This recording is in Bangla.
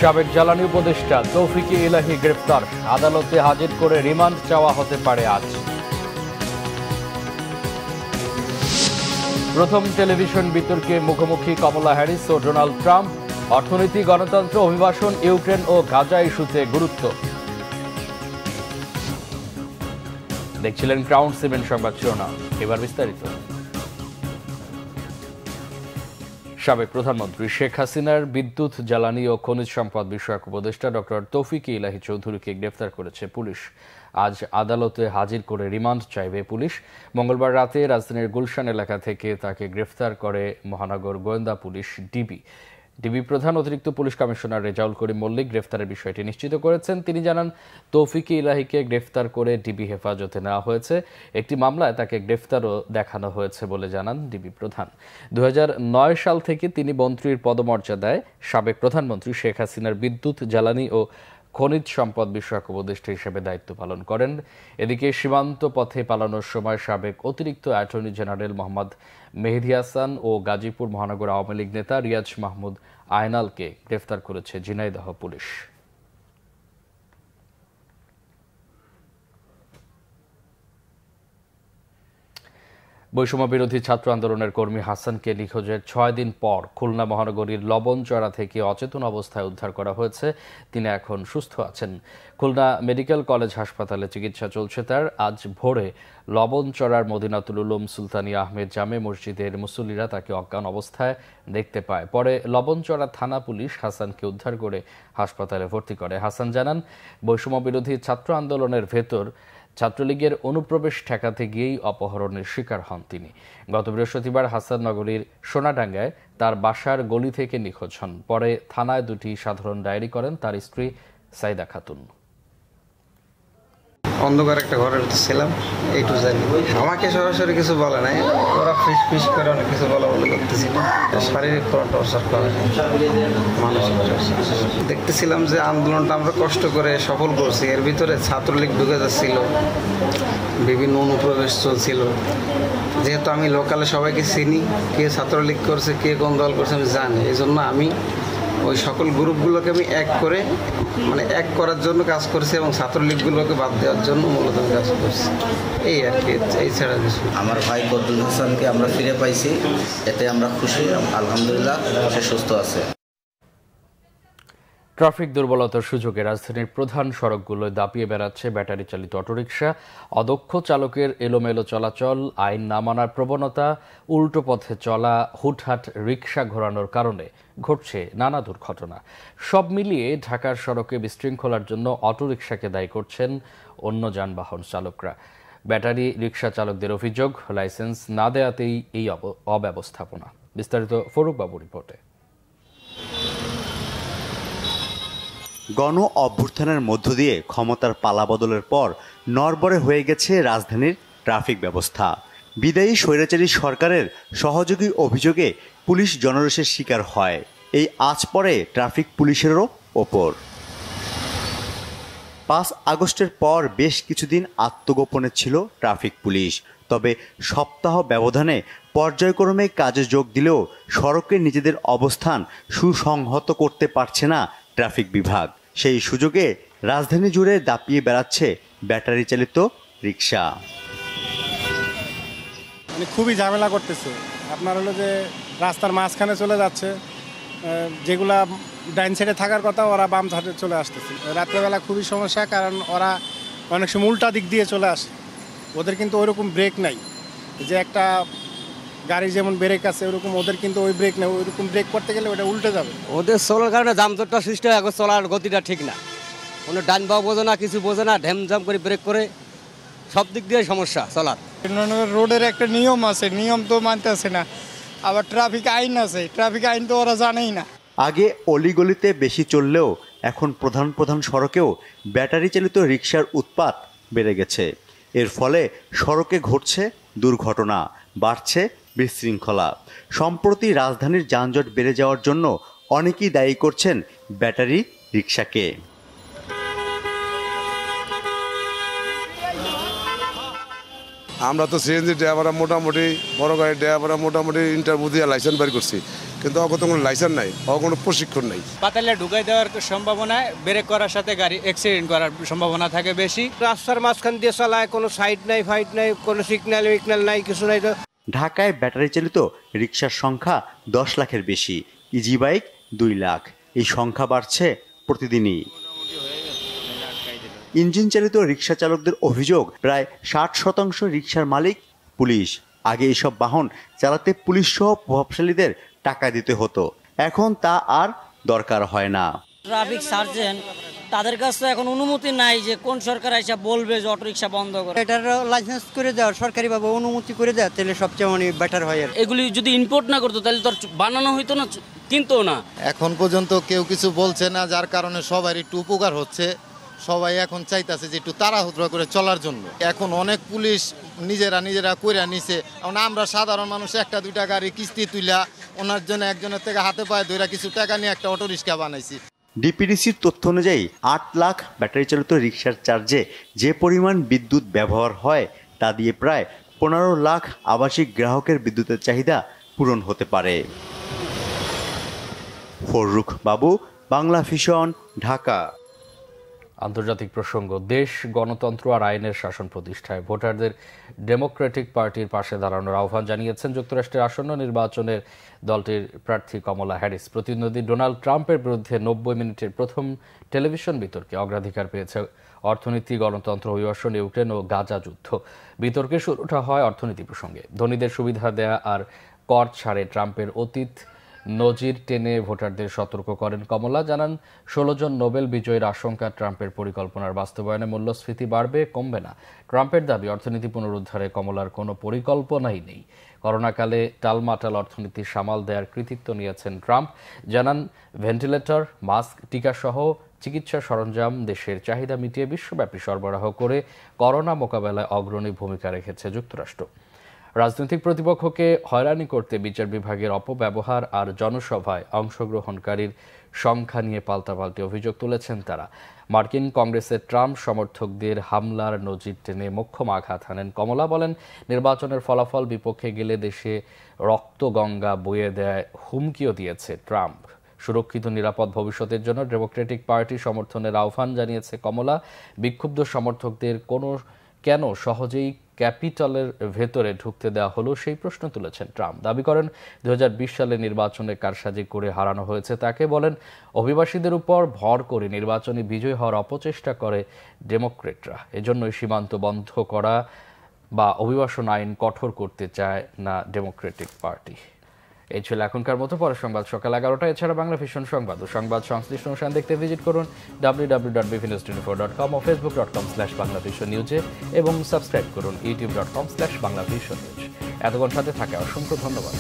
সাবেক জ্বালানি উপদেষ্টা তৌফিক ইলাহি গ্রেফতার, আদালতে হাজির করে রিমান্ড চাওয়া হতে পারে আজ। প্রথম টেলিভিশন বিতর্কে মুখোমুখি কমলা হ্যারিস ও ডোনাল্ড ট্রাম্প। অর্থনীতি, গণতন্ত্র, অভিবাসন, ইউক্রেন ও গাজা ইস্যুতে গুরুত্ব। দেখছিলেন ক্রাউন 7 সংবাদ শিরোনাম, এবার বিস্তারিত। সাবেক প্রধানমন্ত্রী শেখ হাসিনার বিদ্যুৎ, জ্বালানি ও খনিজ সম্পদ বিষয়ক উপদেষ্টা ডক্টর তৌফিক ইলাহি চৌধুরীকে গ্রেফতার করেছে পুলিশ। আজ আদালতে হাজির করে রিমান্ড চাইবে পুলিশ। মঙ্গলবার রাতে রাজধানীর গুলশান এলাকা থেকে তাকে গ্রেফতার করে মহানগর গোয়েন্দা পুলিশ ডিবি প্রধান অতিরিক্ত পুলিশ কমিশনার রেজাউল করিম মল্লিক গ্রেফতারের বিষয়টি নিশ্চিত করেছেন। তিনি জানান, তৌফিক ইলাহিকে গ্রেফতার করে ডিবি হেফাজতে নেওয়া হয়েছে। একটি মামলায় তাকে গ্রেফতারও দেখানো হয়েছে বলে জানান ডিবি প্রধান। 2009 সাল থেকে তিনি মন্ত্রীর পদমর্যাদায় সাবেক প্রধানমন্ত্রী শেখ হাসিনার বিদ্যুৎ, জ্বালানি ও খনিজ সম্পদ বিষয়ক উপদেষ্টা হিসেবে দায়িত্ব পালন করেন। এদিকে সীমান্ত পথে পালানোর সময় সাবেক অতিরিক্ত অ্যাটর্নি জেনারেল মোহাম্মদ মেহেদী হাসান ও গাজীপুর মহানগর আওয়ামী লীগ নেতা রিয়াজ মাহমুদ আয়নালকে গ্রেফতার করেছে ঝিনাইদহ পুলিশ। বৈষম্য বিরোধী ছাত্র আন্দোলনের কর্মী হাসানকে নিখোঁজের 6 দিন পর খুলনা মহানগরীর লবণচড়া থেকে অচেতন অবস্থায় উদ্ধার করা হয়েছে। তিনি এখন সুস্থ আছেন। খুলনা মেডিকেল কলেজ হাসপাতালে চিকিৎসা চলছে তার। আজ ভোরে লবণচড়ার মদিনাতুল উলুম সুলতানিয়া আহমেদ জামে মসজিদের মুসল্লিরা তাকে অজ্ঞান অবস্থায় দেখতে পায়। পরে লবণচড়া থানা পুলিশ হাসানকে উদ্ধার করে হাসপাতালে ভর্তি করে। হাসান জানান, বৈষম্য বিরোধী ছাত্র আন্দোলনের ভেতর ছাত্রলীগের অনুপ্রবেশ ঠেকাতে গিয়েই অপহরণের শিকার হন তিনি। গত বৃহস্পতিবার হাসান নগরীর সোনাডাঙ্গায় তার বাসার গলি থেকে নিখোঁজ হন। পরে থানায় 2টি সাধারণ ডায়েরি করেন তার স্ত্রী সাইদা খাতুন। অন্ধকার একটা ঘরে ছিলাম, এইটু জানি। আমাকে সরাসরি কিছু বলে নাই, ওরা ফিস করে অনেক কিছু বলা বলে করতেছিল। শারীরিক টর্চার করে, মানসিক টর্চার। দেখতেছিলাম যে আন্দোলনটা আমরা কষ্ট করে সফল করছি, এর ভিতরে ছাত্রলীগ ঢুকে যাচ্ছিল, বিভিন্ন অনুপ্রবেশ চলছিল। যেহেতু আমি লোকালে সবাইকে চিনি, কে ছাত্রলীগ করছে, কে কোন দল করছে আমি জানি। এই জন্য আমি ওই সকল গ্রুপগুলোকে আমি এক করার জন্য কাজ করছি এবং ছাত্রলীগগুলোকে বাদ দেওয়ার জন্য মূলত কাজ করছি, এই আর কি। এই ছাড়া কিছু। আমার ভাই বদরুল হাসানকে আমরা ফিরে পাইছি, এতে আমরা খুশি। আলহামদুলিল্লাহ, সে সুস্থ আছে। ট্রাফিক দুর্বলতার সুযোগে রাজধানীর প্রধান সড়কগুলোয় দাপিয়ে বেড়াচ্ছে ব্যাটারি চালিত অটোরিকশা। অদক্ষ চালকের এলোমেলো চলাচল, আইন না মানার প্রবণতা, উল্টো পথে চলা, হুটহাট রিকশা ঘোরানোর কারণে ঘটছে নানা দুর্ঘটনা। সব মিলিয়ে ঢাকার সড়কে বিশৃঙ্খলার জন্য অটোরিকশাকে দায়ী করছেন অন্য যানবাহন চালকরা। ব্যাটারি রিকশা চালকদের অভিযোগ, লাইসেন্স না দেওয়াতেই এই অব্যবস্থাপনা। বিস্তারিত ফরুক বাবু রিপোর্টে। গণ অভ্যুত্থানের মধ্য দিয়ে ক্ষমতার পালাবদলের পর নড়বড়ে হয়ে গেছে রাজধানীর ট্রাফিক ব্যবস্থা। বিদায়ী স্বৈরাচারী সরকারের সহযোগী অভিযোগে পুলিশ জনরোষের শিকার হয়। এই আঁচ পড়ে ট্রাফিক পুলিশেরও ওপর। 5 আগস্টের পর বেশ কিছুদিন আত্মগোপনে ছিল ট্রাফিক পুলিশ। তবে সপ্তাহ ব্যবধানে পর্যায়ক্রমে কাজে যোগ দিলেও সড়কে নিজেদের অবস্থান সুসংহত করতে পারছে না ট্রাফিক বিভাগ। সেই সুযোগে রাজধানী জুড়ে দাপিয়ে বেড়াচ্ছে ব্যাটারি চালিত রিক্সা। খুবই ঝামেলা করতেছে। আপনার হলো যে রাস্তার মাঝখানে চলে যাচ্ছে, যেগুলা ডাইন সাইডে থাকার কথা ওরা বাম সাইডে চলে আসতেছে। রাত্রেবেলা খুবই সমস্যা, কারণ ওরা অনেক সময় উল্টা দিক দিয়ে চলে আসে। ওদের কিন্তু ওইরকম ব্রেক নাই, যে একটা গাড়ি যেমন ব্রেক আছে ওরকম ওদের কিন্তু ওই ব্রেক নেই। ওইরকম ব্রেক করতে গেলে ওটা উল্টে যাবে। ওদের চলার কারণে যানজটটা সৃষ্টি হয়, এখন চলার গতিটা ঠিক না। কোনো ডান বাও বোঝে না, কিছু বোঝে না, ঢ্যামঝাম করে ব্রেক করে, সব দিক দিয়ে সমস্যা চলার। রোডের একটা নিয়ম আছে, নিয়ম তো মানতেছে না। আবার ট্রাফিক আইন আছে, ট্রাফিক আইন তো ওরা জানেই না। আগে অলিগলিতে বেশি চললেও এখন প্রধান সড়কেও ব্যাটারি চালিত রিকশার উৎপাত বেড়ে গেছে। এর ফলে সড়কে ঘটছে দুর্ঘটনা, বাড়ছে বিশৃঙ্খলা। সম্প্রতি রাজধানীর যানজট বেড়ে যাওয়ার জন্য অনেকেই দায়ী করছেন ব্যাটারি রিকশাকে। আমরা তো সিএনজি ড্রাইভাররা মোটামুটি বড় গাড়ির ড্রাইভাররা মোটামুটি ইন্টারভিউ দিয়ে লাইসেন্স বের করছি, কিন্তু অগত কোনো লাইসেন্স নাই, কোনো প্রশিক্ষণ নাই। পাতালে ঢুকাই দেওয়ার সম্ভাবনা, ব্রেক করার সাথে গাড়ি অ্যাক্সিডেন্ট করার সম্ভাবনা থাকে বেশি। রাস্তার মাঝখান দিয়ে চালায়, কোনো সাইড নাই, ফাইট নাই, কোনো সিগন্যাল নাই, কিছু নাই। ঢাকায় ব্যাটারি চালিত রিকশার সংখ্যা 10 লাখের বেশি, ইজি বাইক 2 লাখ। এই সংখ্যা বাড়ছে প্রতিদিনই। ইঞ্জিন চালিত রিকশা চালকদের অভিযোগ, প্রায় 60% রিকশার মালিক পুলিশ। আগে এসব বাহন চালাতে পুলিশ সহ প্রভাবশালীদের টাকা দিতে হতো, এখন তা আর দরকার হয় না। ট্রাফিক সার্জেন্ট তাদের কাছে এখন অনুমতি নাই যে কোন সরকার এসে বলবে যে অটোরিকশা বন্ধ করে। এটার লাইসেন্স করে দেওয়া, সরকারিভাবে অনুমতি করে দেওয়া, তাহলে সবচেয়ে বেটার হয়। এগুলি যদি ইম্পোর্ট না করতো তাহলে তো বানানো হইতো না, কিনতো না। এখন পর্যন্ত কেউ কিছু বলছে না, যার কারণে সবার একটু উপকার হচ্ছে। সবাই এখন চাইতেছে যে একটু তাড়াহুড়ো করে চলার জন্য। এখন অনেক পুলিশ নিজেরা কইরা নিছে। আমরা সাধারণ মানুষ 1-2টা গাড়ি কিস্তি তুইলা ওনার জন্য একজনের থেকে হাতে পায়ে ধরে কিছু টাকা নিয়ে একটা অটো রিক্সা বানাইছি। ডিপিডিসির তথ্য অনুযায়ী 8 লাখ ব্যাটারি চালিত রিকশার চার্জে যে পরিমাণ বিদ্যুৎ ব্যবহার হয় তা দিয়ে প্রায় 15 লাখ আবাসিক গ্রাহকের বিদ্যুতের চাহিদা পূরণ হতে পারে। ফররুখ বাবু, বাংলা ভিশন, ঢাকা। আন্তর্জাতিক প্রসঙ্গ, দেশ গণতন্ত্র আর আইনের শাসন প্রতিষ্ঠায় ভোটারদের ডেমোক্রেটিক পার্টির পাশে দাঁড়ানোর আহ্বান জানিয়েছেন যুক্তরাষ্ট্রের আসন্ন নির্বাচনের দলটির প্রার্থী কমলা হ্যারিস। প্রতিদ্বন্দ্বী ডোনাল্ড ট্রাম্পের বিরুদ্ধে 90 মিনিটের প্রথম টেলিভিশন বিতর্কে অগ্রাধিকার পেয়েছে অর্থনীতি, গণতন্ত্র, অভিবাসন, ইউক্রেন ও গাজা যুদ্ধ। বিতর্কের শুরুটা হয় অর্থনীতি প্রসঙ্গে। ধনীদের সুবিধা দেয়া আর কর ছাড়ে ট্রাম্পের অতীত নজির টেনে ভোটারদের সতর্ক করেন কমলা। জানান 16 জন নোবেল বিজয়ীর আশঙ্কা ট্রাম্পের পরিকল্পনার বাস্তবায়নে মূল্যস্ফীতি বাড়বে, কমবে না। ট্রাম্পের দাবি, অর্থনীতি পুনরুদ্ধারে কমলার কোনো পরিকল্পনাই নেই। করোনাকালে টালমাটাল অর্থনীতি সামাল দেওয়ার কৃতিত্ব নিয়েছেন ট্রাম্প। জানান ভেন্টিলেটর, মাস্ক, টিকাসহ চিকিৎসা সরঞ্জাম দেশের চাহিদা মিটিয়ে বিশ্বব্যাপী সরবরাহ করে করোনা মোকাবেলায় অগ্রণী ভূমিকা রেখেছে যুক্তরাষ্ট্র। রাজনৈতিক প্রতিপক্ষকে হয়রানি করতে বিচার বিভাগের অপব্যবহার আর জনসভায় অংশগ্রহণকারীর সংখ্যা নিয়ে পাল্টাপাল্টি অভিযোগ তুলেছেন তারা। মার্কিন কংগ্রেসের ট্রাম্প সমর্থকদের হামলার নজির টেনে মোক্ষম আঘাত হানেন কমলা। বলেন, নির্বাচনের ফলাফল বিপক্ষে গেলে দেশে রক্তগঙ্গা বয়ে দেয় হুমকিও দিয়েছে ট্রাম্প। সুরক্ষিত নিরাপদ ভবিষ্যতের জন্য ডেমোক্রেটিক পার্টি সমর্থনের আহ্বান জানিয়েছে কমলা। বিক্ষুব্ধ সমর্থকদের কেন সহজেই ক্যাপিটলের ভেতরে ঢুকতে দেওয়া হলো সেই প্রশ্ন তুলেছেন ট্রাম্প। দাবি করেন 2020 সালে নির্বাচনে কারসাজি করে হারানো হয়েছে তাকে। বলেন, অভিবাসীদের উপর ভর করে নির্বাচনে বিজয়ী হওয়ার অপচেষ্টা করে ডেমোক্রেটরা। এজন্যই সীমান্ত বন্ধ করা বা অভিবাসন আইন কঠোর করতে চায় না ডেমোক্রেটিক পার্টি। এই ছিল এখনকার মতো। পরের সংবাদ সকাল 11টায়। এছাড়া বাংলা ভিশন সংবাদ ও সংবাদ সংশ্লিষ্ট অনুষ্ঠান দেখতে ভিজিট করুন www.bvnews24.com ও facebook.com/banglavisionnews এবং সাবস্ক্রাইব করুন youtube.com/banglavisionnews। এতক্ষণ সাথে থাকে অসংখ্য ধন্যবাদ।